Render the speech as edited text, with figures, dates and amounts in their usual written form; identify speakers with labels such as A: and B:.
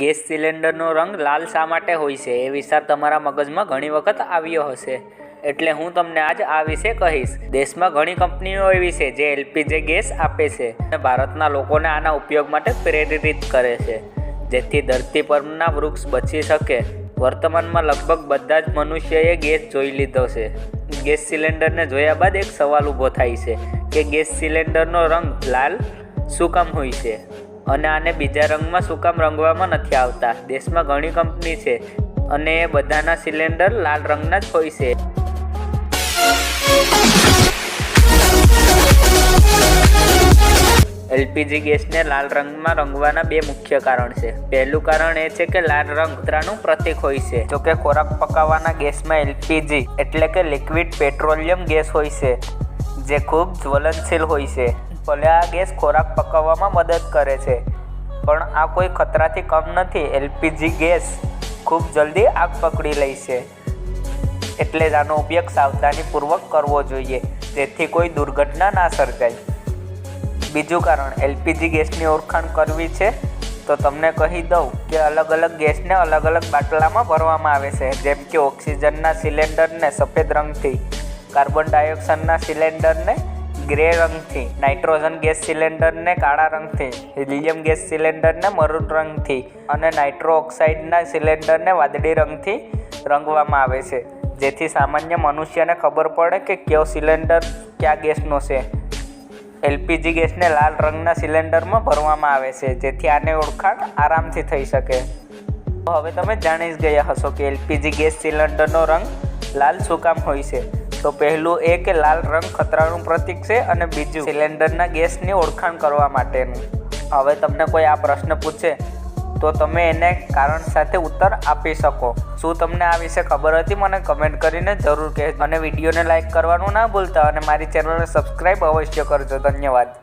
A: Gas સિલિન્ડરનો રંગ લાલ શા માટે હોય છે એ વિચાર તમારા મગજમાં ઘણી વખત આવ્યો હશે, એટલે હું તમને આજ આ વિશે કહીશ। દેશમાં ઘણી કંપનીઓ એવી છે જે એલપીજી ગેસ આપે છે અને ભારતના લોકોને આના ઉપયોગ માટે પ્રેરિત કરે છે, જેથી ધરતી પરના વૃક્ષ બચી શકે। વર્તમાનમાં લગભગ બધા જ મનુષ્યએ ગેસ જોઈ લીધો છે। ગેસ સિલિન્ડરને જોયા બાદ એક સવાલ ઊભો થાય છે કે ગેસ સિલિન્ડરનો રંગ લાલ શું કામ હોય છે અને આને બીજા રંગમાં શું કામ રંગવામાં નથી આવતા। દેશમાં ઘણી કંપની છે અને એ બધાના સિલિન્ડર લાલ રંગના જ હોય છે। એલપીજી ગેસને લાલ રંગમાં રંગવાના બે મુખ્ય કારણ છે। પહેલું કારણ એ છે કે લાલ રંગ ખતરાનું પ્રતીક હોય છે। જો કે ખોરાક પકાવવાના ગેસમાં એલપીજી એટલે કે લિક્વિડ પેટ્રોલિયમ ગેસ હોય છે, જે ખૂબ જ્વલનશીલ હોય છે। ભલે આ ગેસ ખોરાક પકાવવામાં મદદ કરે છે, પણ આ કોઈ ખતરાથી કમ નથી। એલપીજી ગેસ ખૂબ જલ્દી આગ પકડી લે છે, એટલે જ આનો ઉપયોગ સાવધાનીપૂર્વક કરવો જોઈએ, જેથી કોઈ દુર્ઘટના ના સર્જાય। બીજું કારણ એલપીજી ગેસની ઓળખાણ કરવી છે તો તમને કહી દઉં કે અલગ અલગ ગેસને અલગ અલગ બાટલામાં ભરવામાં આવે છે, જેમ કે ઓક્સિજનના સિલિન્ડરને સફેદ રંગથી, કાર્બન ડાયોક્સાઇડના સિલિન્ડરને ગ્રે રંગથી, નાઇટ્રોજન ગેસ સિલિન્ડરને કાળા રંગથી, હિલિયમ ગેસ સિલિન્ડરને મરૂન રંગથી અને નાઇટ્રો ઓક્સાઇડના સિલિન્ડરને વાદળી રંગથી રંગવામાં આવે છે, જેથી સામાન્ય મનુષ્યને ખબર પડે કે કયો સિલિન્ડર કયા ગેસનો છે। એલપીજી ગેસને લાલ રંગના સિલિન્ડરમાં ભરવામાં આવે છે, જેથી આને ઓળખાણ આરામથી થઈ શકે। તો હવે તમે જાણી જ ગયા હશો કે એલપીજી ગેસ સિલિન્ડરનો રંગ લાલ શું કામ હોય છે। તો પહેલું એ કે લાલ રંગ ખતરાનું પ્રતીક છે અને બીજું સિલિન્ડરના ગેસની ઓળખાણ કરવા માટેનું। હવે તમને કોઈ આ પ્રશ્ન પૂછે તો તમે એને કારણ સાથે ઉત્તર આપી શકો। શું તમને આ વિશે ખબર હતી? મને કમેન્ટ કરીને જરૂર કહેજો અને વિડીયોને લાઈક કરવાનું ના ભૂલતા અને મારી ચેનલને સબસ્ક્રાઈબ અવશ્ય કરજો। ધન્યવાદ।